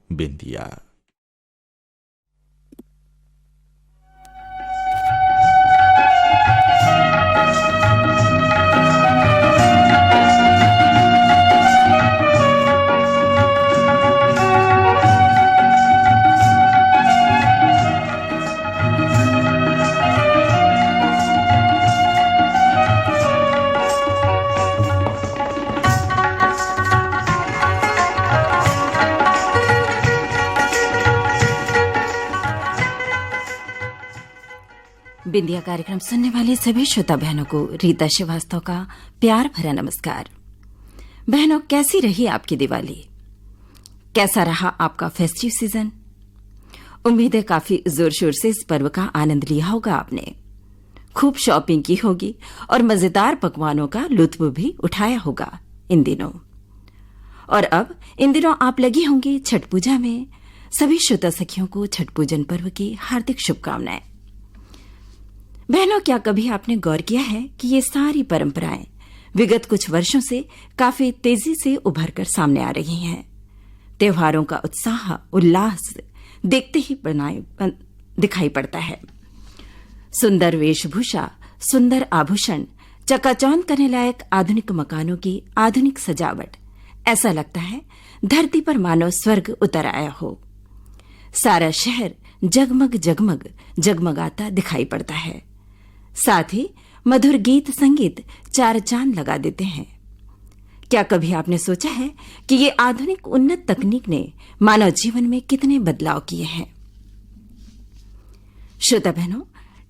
बिंदिया। बिंदिया कार्यक्रम सुनने वाले सभी श्रोता बहनों को रीता श्रीवास्तव का प्यार भरा नमस्कार। बहनों, कैसी रही आपकी दिवाली? कैसा रहा आपका फेस्टिव सीजन? उम्मीद है काफी जोर शोर से इस पर्व का आनंद लिया होगा आपने। खूब शॉपिंग की होगी और मजेदार पकवानों का लुत्फ भी उठाया होगा इन दिनों। और अब इन दिनों आप लगी होंगी छठ पूजा में। सभी श्रोता सखियों को छठ पूजन पर्व की हार्दिक शुभकामनाएं। बहनों, क्या कभी आपने गौर किया है कि ये सारी परंपराएं विगत कुछ वर्षों से काफी तेजी से उभर कर सामने आ रही हैं। त्योहारों का उत्साह उल्लास देखते ही दिखाई पड़ता है। सुंदर वेशभूषा, सुंदर आभूषण, चकाचौंध करने लायक आधुनिक मकानों की आधुनिक सजावट, ऐसा लगता है धरती पर मानो स्वर्ग उतर आया हो। सारा शहर जगमग जगमग जगमगाता दिखाई पड़ता है। साथ ही मधुर गीत संगीत चार चांद लगा देते हैं। क्या कभी आपने सोचा है कि ये आधुनिक उन्नत तकनीक ने मानव जीवन में कितने बदलाव किए हैं? श्रोता बहनों,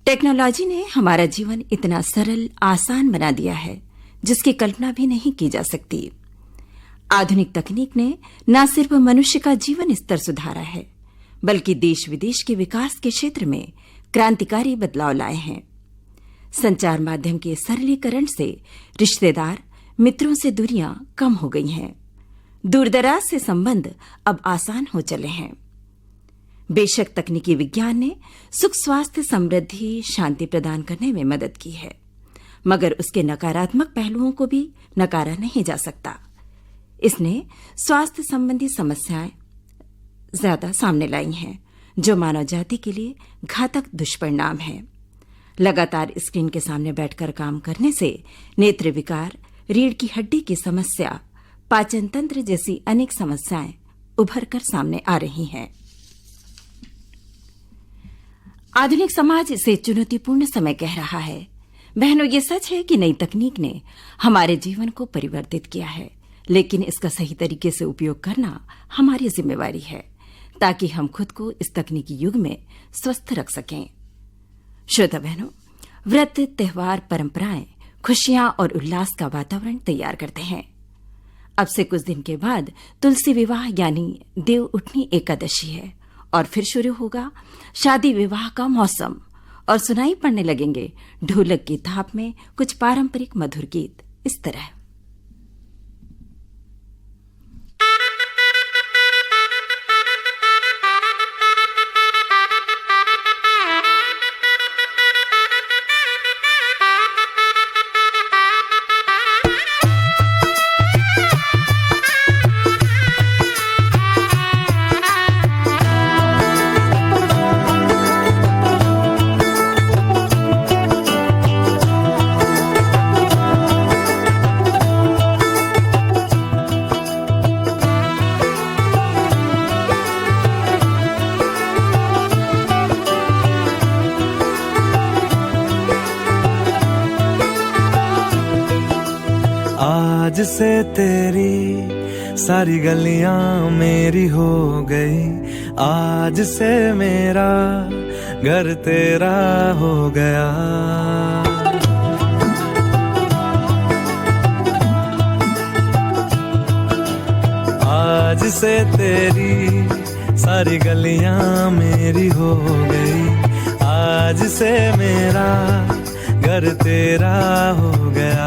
टेक्नोलॉजी ने हमारा जीवन इतना सरल आसान बना दिया है जिसकी कल्पना भी नहीं की जा सकती। आधुनिक तकनीक ने न सिर्फ मनुष्य का जीवन स्तर सुधारा है, बल्कि देश विदेश के विकास के क्षेत्र में क्रांतिकारी बदलाव लाए हैं। संचार माध्यम के सरलीकरण से रिश्तेदार मित्रों से दूरियां कम हो गई हैं। दूरदराज से संबंध अब आसान हो चले हैं। बेशक तकनीकी विज्ञान ने सुख, स्वास्थ्य, समृद्धि, शांति प्रदान करने में मदद की है, मगर उसके नकारात्मक पहलुओं को भी नकारा नहीं जा सकता। इसने स्वास्थ्य संबंधी समस्याएं ज्यादा सामने लाई हैं, जो मानव जाति के लिए घातक दुष्परिणाम है। लगातार स्क्रीन के सामने बैठकर काम करने से नेत्र विकार, रीढ़ की हड्डी की समस्या, पाचन तंत्र जैसी अनेक समस्याएं उभर कर सामने आ रही हैं। आधुनिक समाज इसे चुनौतीपूर्ण समय कह रहा है। बहनों, ये सच है कि नई तकनीक ने हमारे जीवन को परिवर्तित किया है, लेकिन इसका सही तरीके से उपयोग करना हमारी जिम्मेवारी है, ताकि हम खुद को इस तकनीकी युग में स्वस्थ रख सकें। श्रोता बहनों, व्रत, त्योहार, परंपराएं खुशियां और उल्लास का वातावरण तैयार करते हैं। अब से कुछ दिन के बाद तुलसी विवाह यानी देव उठनी एकादशी है और फिर शुरू होगा शादी विवाह का मौसम और सुनाई पड़ने लगेंगे ढोलक की थाप में कुछ पारंपरिक मधुर गीत इस तरह। आज से तेरी सारी गलियां मेरी हो गई, आज से मेरा घर तेरा हो गया। आज से तेरी सारी गलियां मेरी हो गई, आज से मेरा घर तेरा हो गया।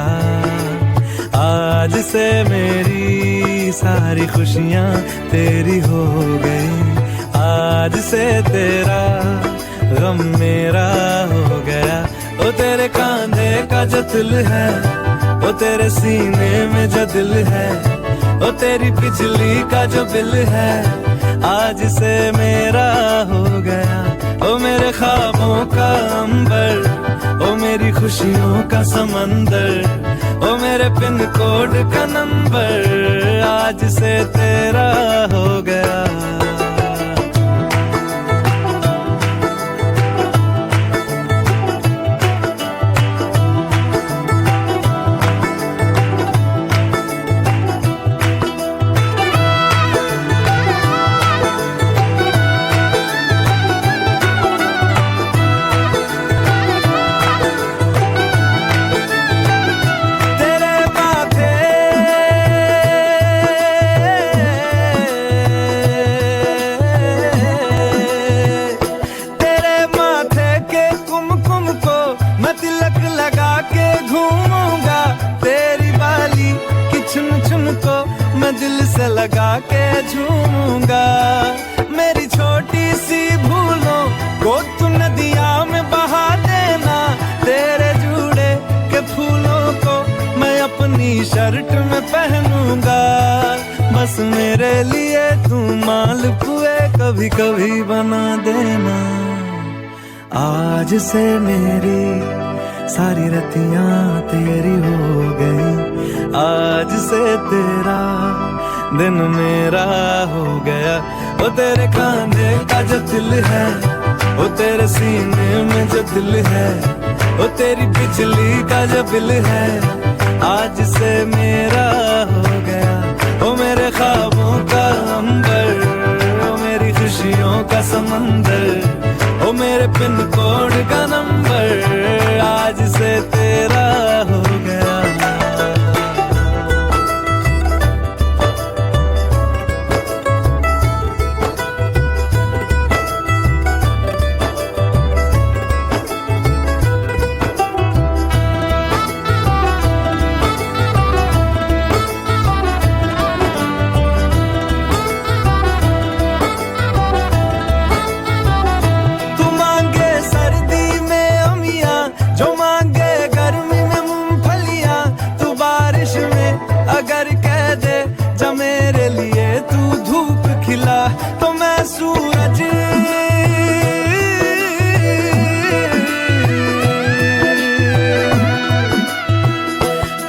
आज से मेरी सारी खुशियां तेरी हो गई, आज से तेरा गम मेरा हो गया। ओ तेरे कांधे का जो दिल है, ओ तेरे सीने में जो दिल है, ओ तेरी बिजली का जो बिल है, आज से मेरा हो गया। ओ मेरे ख्वाबों का अंबर, ओ मेरी खुशियों का समंदर, ओ मेरे पिन कोड का नंबर, आज से तेरा हो गया। दिल से लगा के झूमूंगा, मेरी छोटी सी भूलों को तू नदिया में बहा देना, तेरे जुड़े के फूलों को मैं अपनी शर्ट में पहनूंगा, बस मेरे लिए तू मालपुए कभी कभी बना देना। आज से मेरी सारी रतियां तेरी हो गई, आज से तेरा दिन मेरा हो गया। वो तेरे कांधे का जो दिल है, वो तेरे सीने में जो दिल है, वो तेरी बिजली का जो बिल है, आज से मेरा हो गया। वो मेरे ख्वाबों का अंबर, वो मेरी खुशियों का समंदर, वो मेरे पिन कोड का नंबर, आज से तेरा हो गया।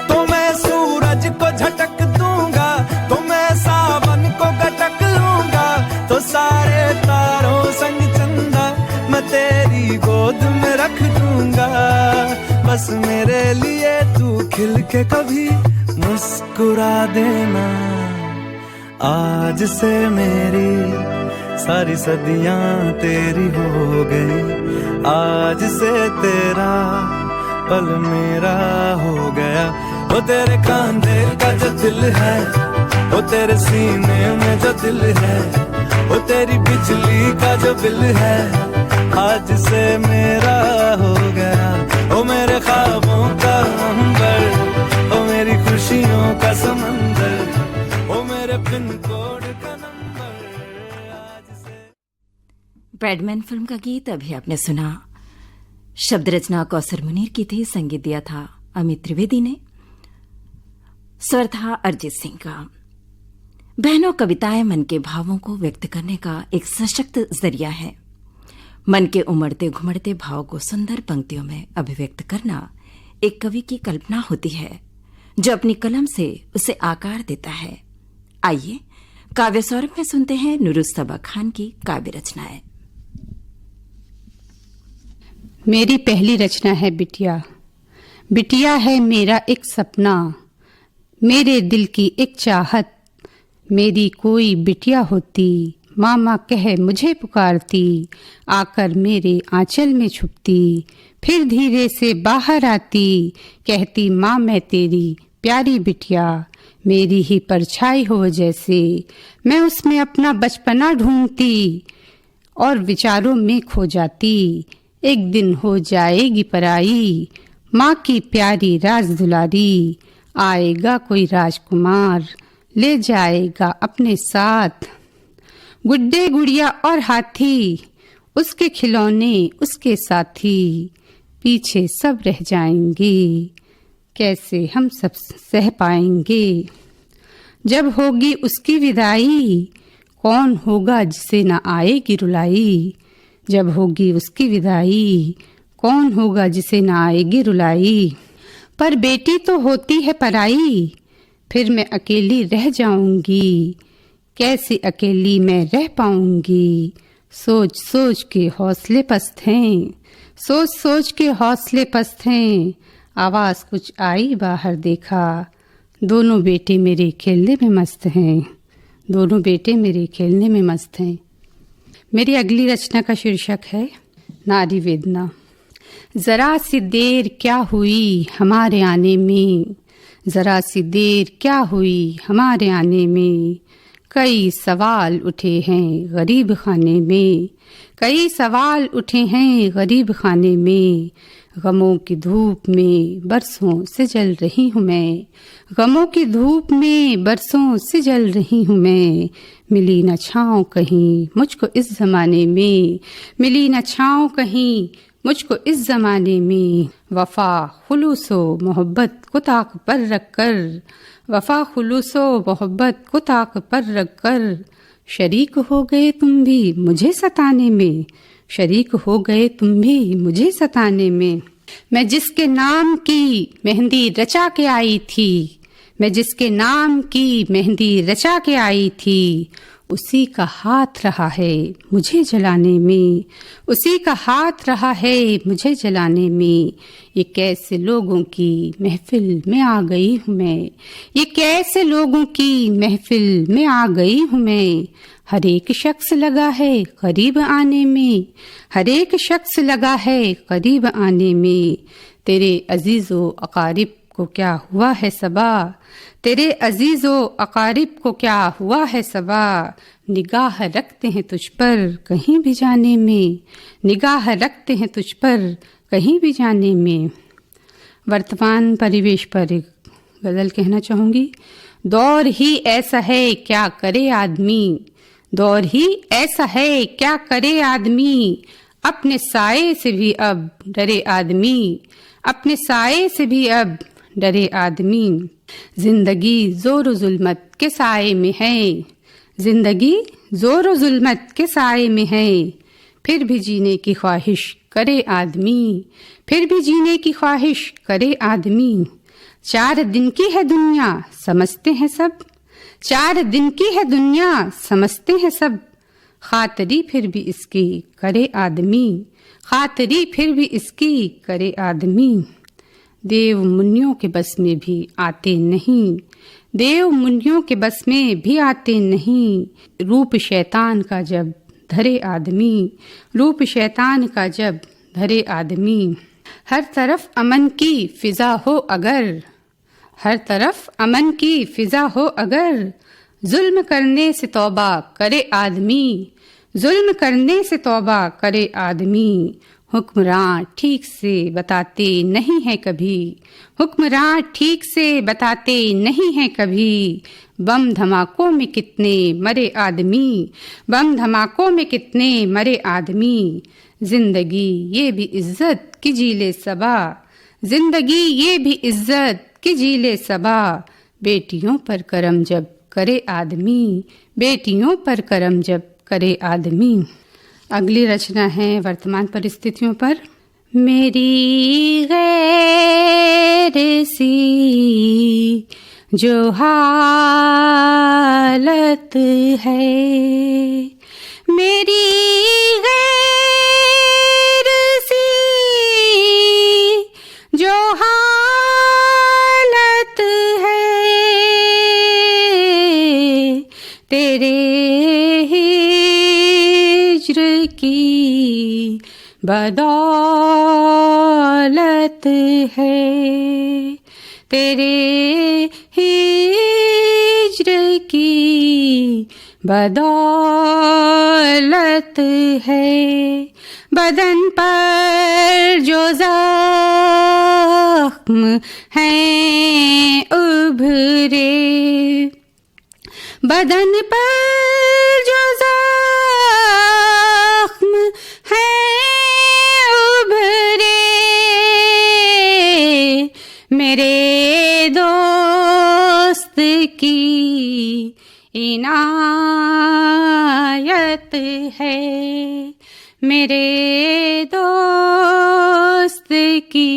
तो मैं सूरज को झटक दूंगा, तो मैं सावन को गटक लूंगा, तो सारे तारों संग चंदा मैं तेरी गोद में रख दूंगा, बस मेरे लिए तू खिल के कभी मुस्कुरा देना। आज से मेरी सारी सदियां तेरी हो गई, आज से तेरा पल मेरा हो गया। वो तेरे कांधे का जो दिल है, वो तेरे सीने में जो दिल है, वो तेरी बिजली का जो बिल है, आज से मेरा हो गया। वो मेरे ख्वाबों का अंबर, वो मेरी खुशियों का समंदर, वो मेरे पिन कोड का नंबर, आज से। पैडमैन फिल्म का गीत अभी आपने सुना। शब्द रचना कौसर मुनीर की थी, संगीत दिया था अमित त्रिवेदी ने, स्वर था अरिजीत सिंह का। बहनों, कविताएं मन के भावों को व्यक्त करने का एक सशक्त जरिया है। मन के उमड़ते घुमड़ते भाव को सुंदर पंक्तियों में अभिव्यक्त करना एक कवि की कल्पना होती है, जो अपनी कलम से उसे आकार देता है। आइए काव्य सौरभ में सुनते हैं नुरुस सबा खान की काव्य रचनाएं। मेरी पहली रचना है बिटिया। बिटिया है मेरा एक सपना, मेरे दिल की एक चाहत। मेरी कोई बिटिया होती, मामा कह मुझे पुकारती, आकर मेरे आंचल में छुपती, फिर धीरे से बाहर आती, कहती माँ मैं तेरी प्यारी बिटिया, मेरी ही परछाई हो जैसे। मैं उसमें अपना बचपना ढूंढती और विचारों में खो जाती। एक दिन हो जाएगी पराई, माँ की प्यारी राज दुलारी। आएगा कोई राजकुमार, ले जाएगा अपने साथ। गुड्डे गुड़िया और हाथी, उसके खिलौने उसके साथी, पीछे सब रह जाएंगे, कैसे हम सब सह पाएंगे। जब होगी उसकी विदाई, कौन होगा जिसे न आएगी रुलाई, जब होगी उसकी विदाई, कौन होगा जिसे न आएगी रुलाई। पर बेटी तो होती है पराई, फिर मैं अकेली रह जाऊंगी, कैसे अकेली मैं रह पाऊंगी। सोच सोच के हौसले पस्त हैं, सोच सोच के हौसले पस्त हैं, आवाज़ कुछ आई बाहर देखा, दोनों बेटे मेरे खेलने में मस्त हैं, दोनों बेटे मेरे खेलने में मस्त हैं। मेरी अगली रचना का शीर्षक है नारी वेदना। ज़रा सी देर क्या हुई हमारे आने में, ज़रा सी देर क्या हुई हमारे आने में, कई सवाल उठे हैं गरीब खाने में, कई सवाल उठे हैं गरीब खाने में। गमों की धूप में बरसों से जल रही हूँ मैं, गमों की धूप में बरसों से जल रही हूँ मैं। मिली न छाँव कहीं मुझको इस ज़माने में, मिली न छाँव कहीं मुझको इस ज़माने में। वफ़ा खुलूसो मोहब्बत को ताक पर रख कर, वफ़ा खुलूसो मोहब्बत को ताक पर रख कर, शरीक हो गए तुम भी मुझे सताने में, शरीक हो गए तुम भी मुझे सताने में। मैं जिसके नाम की मेहंदी रचा के आई थी, मैं जिसके नाम की मेहंदी रचा के आई थी, उसी का हाथ रहा है मुझे जलाने में, उसी का हाथ रहा है मुझे जलाने में। ये कैसे लोगों की महफिल में आ गई हूँ मैं, ये कैसे लोगों की महफिल में आ गई हूँ मैं। हर एक शख्स लगा है करीब आने में, हर एक शख्स लगा है करीब आने में। तेरे अजीज़ो अकारिब को क्या हुआ है सबा, तेरे अजीज़ो अकारिब को क्या हुआ है सबा। निगाह रखते हैं तुझ पर कहीं भी जाने में, निगाह रखते हैं तुझ पर कहीं भी जाने में। वर्तमान परिवेश पर एक गज़ल कहना चाहूँगी। दौर ही ऐसा है क्या करे आदमी, दौर ही ऐसा है क्या करे आदमी, अपने साये से भी अब डरे आदमी, अपने साये से भी अब डरे आदमी। जिंदगी जोर जुल्मत के साये में है, जिंदगी जोर जुल्मत के साये में है, फिर भी जीने की ख्वाहिश करे आदमी, फिर भी जीने की ख्वाहिश करे आदमी। 4 दिन की है दुनिया समझते हैं सब, 4 दिन की है दुनिया समझते हैं सब, खातरी फिर भी इसकी करे आदमी, खातरी फिर भी इसकी करे आदमी। देव मुनियों के बस में भी आते नहीं, देव मुनियों के बस में भी आते नहीं। रूप शैतान का जब धरे आदमी, रूप शैतान का जब धरे आदमी। हर तरफ अमन की फिजा हो अगर, हर तरफ अमन की फिजा हो अगर, जुल्म करने से तौबा करे आदमी, जुल्म करने से तौबा करे आदमी। हुक्मरान ठीक से बताते नहीं है कभी, हुक्मरान ठीक से बताते नहीं है कभी। बम धमाकों में कितने मरे आदमी, बम धमाकों में कितने मरे आदमी। जिंदगी ये भी इज्जत की जीले सबा, जिंदगी ये भी इज्जत की जीले सबा। बेटियों पर करम जब करे आदमी, बेटियों पर करम जब करे आदमी। अगली रचना है वर्तमान परिस्थितियों पर। मेरी गैर सी जो हालत है, मेरी गैर सी जो हालत है, तेरे हिज्र की बदौलत है, तेरे हिज्र की बदौलत है। बदन पर जो जख्म हैं उभरे, बदन पर जो जख्म हैं उभरे, मेरे दोस्त की इनायत है मेरे दोस्त की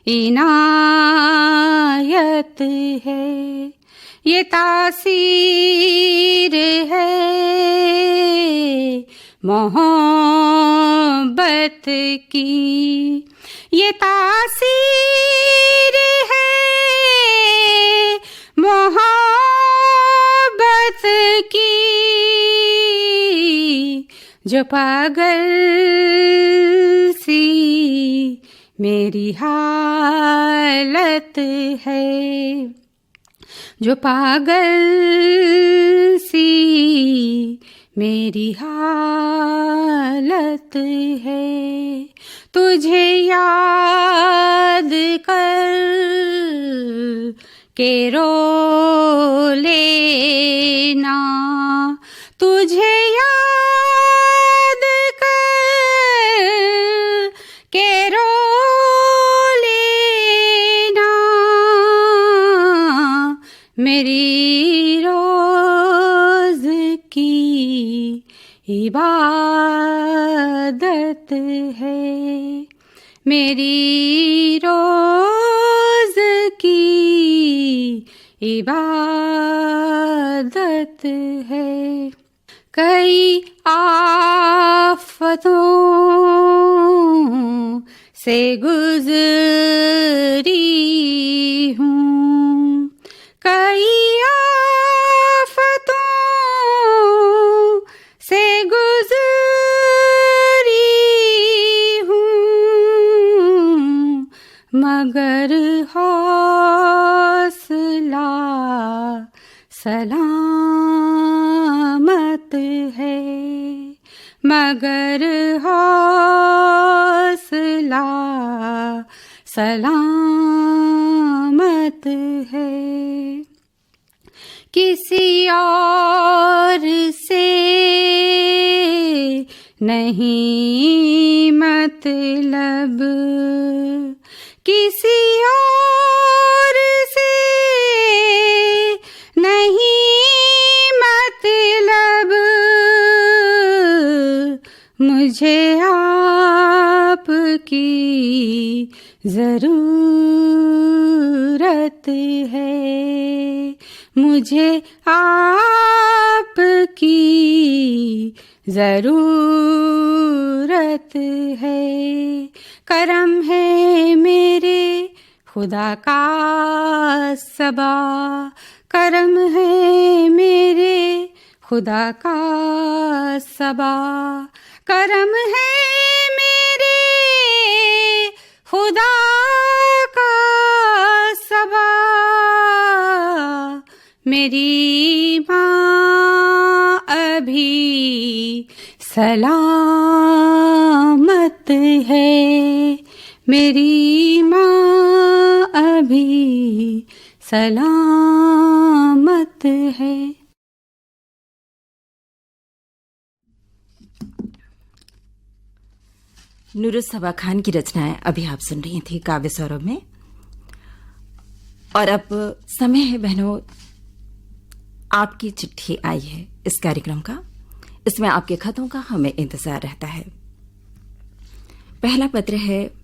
इनायत है, ये तासीर है मोहब्बत की, ये तासीर है मोहब्बत की, जो पागल सी मेरी हालत है, जो पागल सी मेरी हालत है। तुझे याद कर के रो लेना, तुझे याद कर के रो लेना, मेरी रोज की इबादत है, मेरी रोज की इबादत है। कई आफतों से गुजरी हूँ, कई आफतों से गुजरी हूँ, मगर हौसला सलामत है, मगर हौसला सलामत है। किसी और से नहीं मतलब, किसी और से नहीं मतलब, मुझे आपकी ज़रूरत है, मुझे आपकी ज़रूरत है। करम है मेरे खुदा का सबा, करम है मेरे खुदा का सबा, करम है मेरे खुदा का सबा, मेरी माँ अभी सलामत है, मेरी माँ अभी सलामत है। नूरुस्सबा खान की रचनाएं अभी आप सुन रही थी काव्य सौरभ में। और अब समय है बहनों, आपकी चिट्ठी आई है इस कार्यक्रम का। इसमें आपके खतों का हमें इंतजार रहता है। पहला पत्र है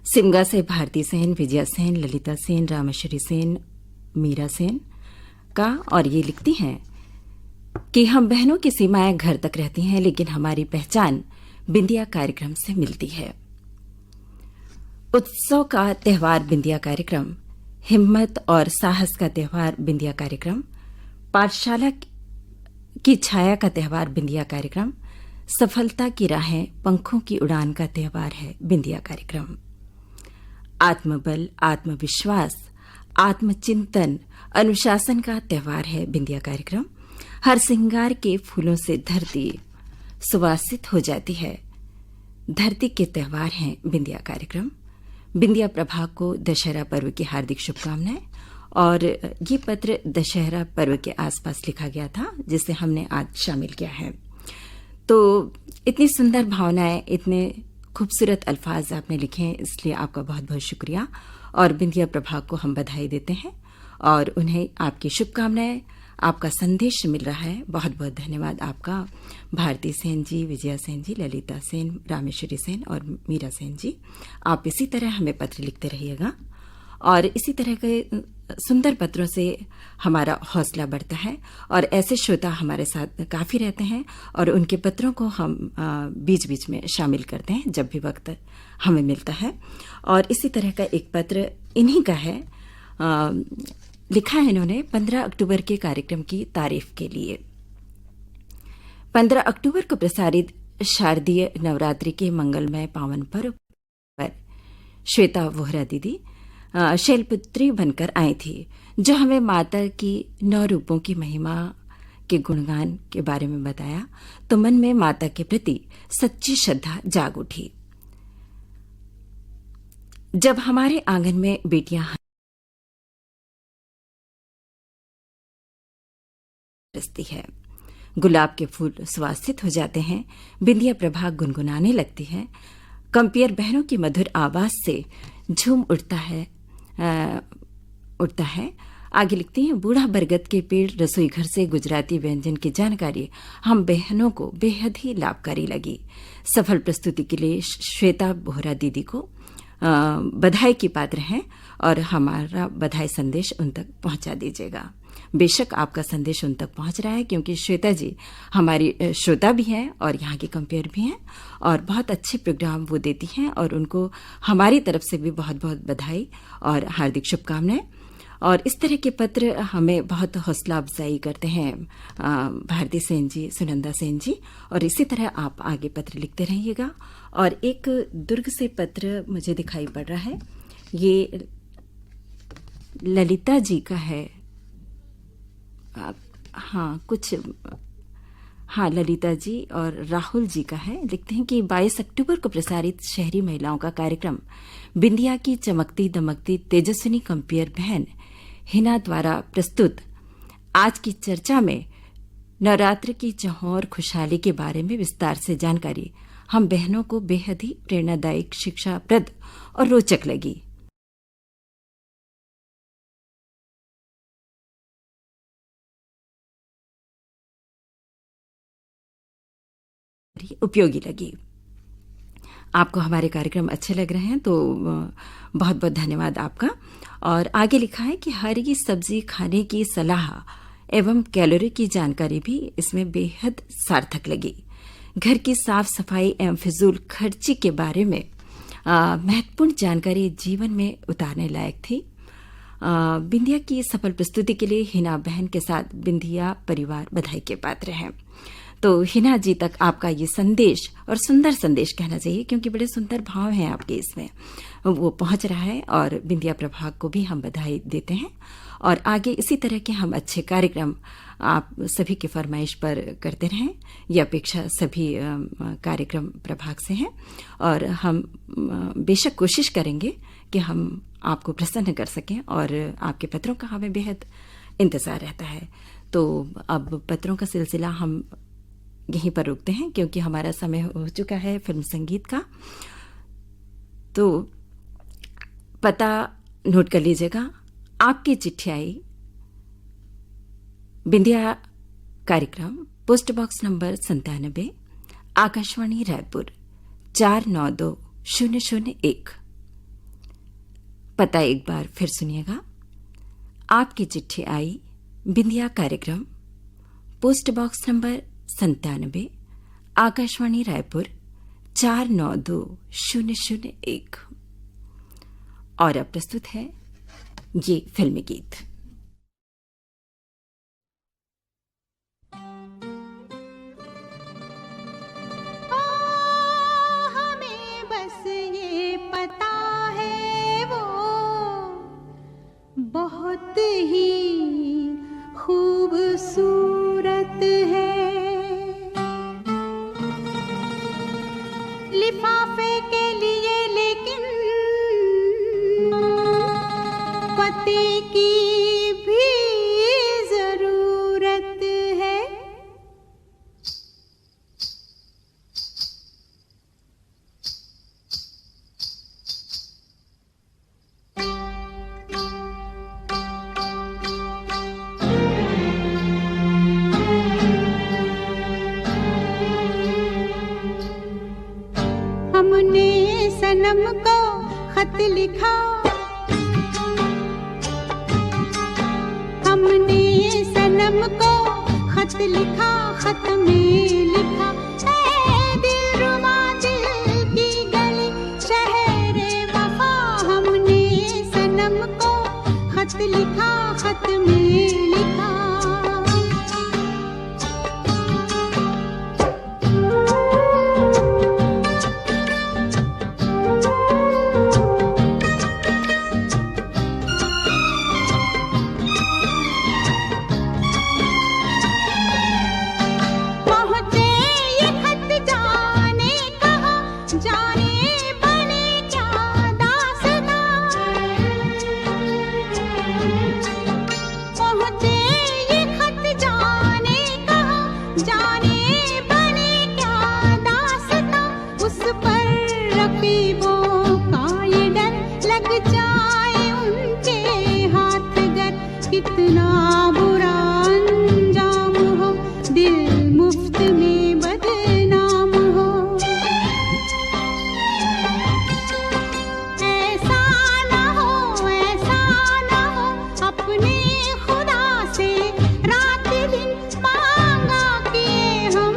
सिमगा से भारती सेन, विजया सेन, ललिता सेन, रामेश्वरी सेन, मीरा सेन का, और ये लिखती हैं कि हम बहनों की सीमाएं घर तक रहती हैं, लेकिन हमारी पहचान बिंदिया कार्यक्रम से मिलती है। उत्सव का त्योहार बिंदिया कार्यक्रम, हिम्मत और साहस का त्योहार बिंदिया कार्यक्रम, पाठशाला की छाया का त्योहार बिंदिया कार्यक्रम, सफलता की राहें पंखों की उड़ान का त्योहार है बिंदिया कार्यक्रम। आत्मबल, आत्मविश्वास, आत्मचिंतन, अनुशासन का त्योहार है बिंदिया कार्यक्रम। हर श्रृंगार के फूलों से धरती सुवासित हो जाती है, धरती के त्योहार हैं बिंदिया कार्यक्रम। बिंदिया प्रभा को दशहरा पर्व की हार्दिक शुभकामनाएं। और ये पत्र दशहरा पर्व के आसपास लिखा गया था, जिसे हमने आज शामिल किया है। तो इतनी सुंदर भावनाएं, इतने खूबसूरत अल्फाज आपने लिखे हैं, इसलिए आपका बहुत बहुत शुक्रिया। और बिंदिया प्रभा को हम बधाई देते हैं और उन्हें आपकी शुभकामनाएं आपका संदेश मिल रहा है। बहुत बहुत धन्यवाद आपका, भारती सेन जी, विजया सेन जी, ललिता सेन, रामेश्वरी सेन और मीरा सेन जी। आप इसी तरह हमें पत्र लिखते रहिएगा और इसी तरह के सुंदर पत्रों से हमारा हौसला बढ़ता है और ऐसे श्रोता हमारे साथ काफ़ी रहते हैं और उनके पत्रों को हम बीच बीच में शामिल करते हैं जब भी वक्त हमें मिलता है। और इसी तरह का एक पत्र इन्हीं का है, लिखा है इन्होंने 15 अक्टूबर के कार्यक्रम की तारीफ के लिए। 15 अक्टूबर को प्रसारित शारदीय नवरात्रि के मंगलमय पावन पर्व पर श्वेता वोहरा दीदी शैलपुत्री बनकर आई थी, जो हमें माता की 9 रूपों की महिमा के गुणगान के बारे में बताया, तो मन में माता के प्रति सच्ची श्रद्धा जाग उठी। जब हमारे आंगन में बेटियां रचती है, गुलाब के फूल सुवासित हो जाते हैं, बिंदिया प्रभा गुनगुनाने लगती है, कंपियर बहनों की मधुर आवाज से झूम उठता है। आगे लिखती हैं, बूढ़ा बरगद के पेड़ रसोई घर से गुजराती व्यंजन की जानकारी हम बहनों को बेहद ही लाभकारी लगी। सफल प्रस्तुति के लिए श्वेता वोहरा दीदी को बधाई की पात्र हैं और हमारा बधाई संदेश उन तक पहुंचा दीजिएगा। बेशक आपका संदेश उन तक पहुंच रहा है, क्योंकि श्वेता जी हमारी श्रोता भी हैं और यहाँ की कंपेयर भी हैं और बहुत अच्छे प्रोग्राम वो देती हैं और उनको हमारी तरफ से भी बहुत बहुत बधाई और हार्दिक शुभकामनाएं। और इस तरह के पत्र हमें बहुत हौसला अफजाई करते हैं भारती सेन जी, सुनंदा सेन जी, और इसी तरह आप आगे पत्र लिखते रहिएगा। और एक दुर्ग से पत्र मुझे दिखाई पड़ रहा है, ये ललिता जी का है। ललिता जी और राहुल जी का है। लिखते हैं कि 22 अक्टूबर को प्रसारित शहरी महिलाओं का कार्यक्रम बिंदिया की चमकती दमकती तेजस्विनी कंपियर बहन हिना द्वारा प्रस्तुत आज की चर्चा में नवरात्र की चौहोर खुशहाली के बारे में विस्तार से जानकारी हम बहनों को बेहद ही प्रेरणादायक, शिक्षाप्रद और रोचक लगी। उपयोगी लगी। आपको हमारे कार्यक्रम अच्छे लग रहे हैं तो बहुत बहुत धन्यवाद आपका। और आगे लिखा है कि हरी सब्जी खाने की सलाह एवं कैलोरी की जानकारी भी इसमें बेहद सार्थक लगी। घर की साफ सफाई एवं फिजूल खर्ची के बारे में महत्वपूर्ण जानकारी जीवन में उतारने लायक थी। बिंदिया की सफल प्रस्तुति के लिए हिना बहन के साथ बिंदिया परिवार बधाई के पात्र हैं। तो हिना जी तक आपका ये संदेश, और सुंदर संदेश कहना चाहिए क्योंकि बड़े सुंदर भाव हैं आपके इसमें, वो पहुंच रहा है और बिंदिया प्रभाग को भी हम बधाई देते हैं। और आगे इसी तरह के हम अच्छे कार्यक्रम आप सभी की फरमाइश पर करते रहें, ये अपेक्षा सभी कार्यक्रम प्रभाग से हैं और हम बेशक कोशिश करेंगे कि हम आपको प्रसन्न कर सकें और आपके पत्रों का हमें बेहद इंतजार रहता है। तो अब पत्रों का सिलसिला हम यहीं पर रुकते हैं क्योंकि हमारा समय हो चुका है फिल्म संगीत का। तो पता नोट कर लीजिएगा, आपकी चिट्ठी आई बिंदिया कार्यक्रम, post box number 97, Akashvani Raipur 492001। पता एक बार फिर सुनिएगा, आपकी चिट्ठी आई बिंदिया कार्यक्रम, post box number 97, Akashvani Raipur 492001। और अब प्रस्तुत है ये फिल्मी गीत। हमें बस ये पता है वो बहुत ही खूबसूरत है। लिफाफे के लिए लेकिन पते की भी जरूरत है। हमने सनम को खत लिखा, हमने सनम को खत लिखा, खत में लिखा ऐ दिलरुबा दिल की गली शहरे वफा। हमने सनम को खत लिखा, खत में लिखा। कितना बुरा अंजाम हो, दिल मुफ्त में बदनाम हो। ऐसा ना हो, ऐसा ना हो, अपने खुदा से रात दिन मांगा किए हम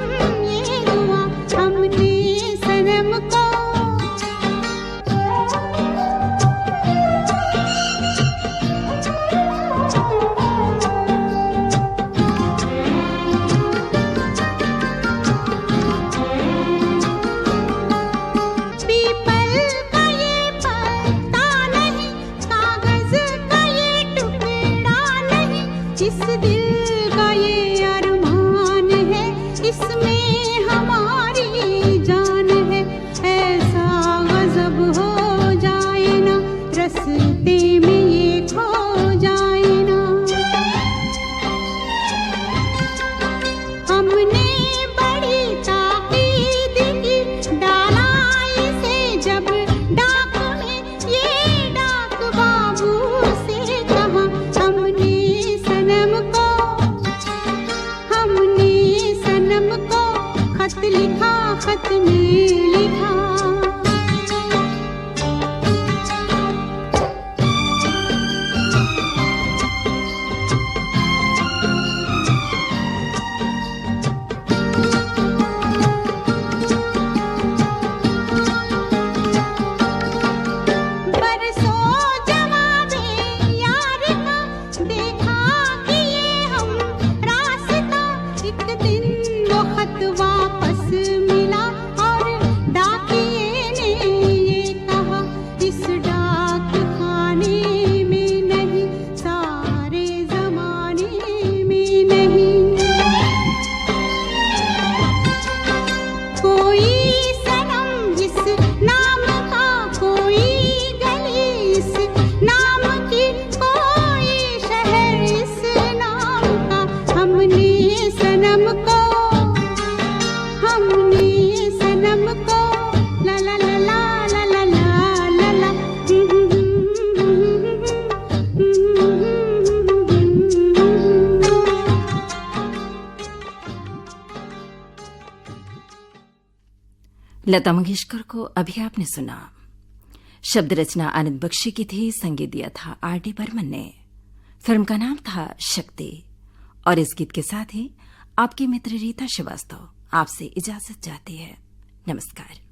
ये दुआ। हमने सनम को इस दिल का ये अरमान है, इसमें हमारी जान है। ऐसा गजब हो जाए ना, रस्ते में ये खो जाए ना। हमने बड़ी ताकीद की, डाला इसे जब डाक में, ये डाक बाबू से कहा। हमने सनम को खत लिखा, खत में लिखा। वापस मिला और डाकिए ने ये कहा, इस डाक खाने में नहीं, सारे जमाने में नहीं। कोई सनम इस नाम का, कोई गली इस नाम की, कोई शहर इस नाम का। हमने सनम को ला ला ला ला ला ला ला ला। लता मंगेशकर को अभी आपने सुना। शब्द रचना आनंद बख्शी की थी, संगीत दिया था R.D. बर्मन ने। फिल्म का नाम था शक्ति। और इस गीत के साथ ही आपकी मित्र रीता श्रीवास्तव आपसे इजाजत चाहती है। नमस्कार।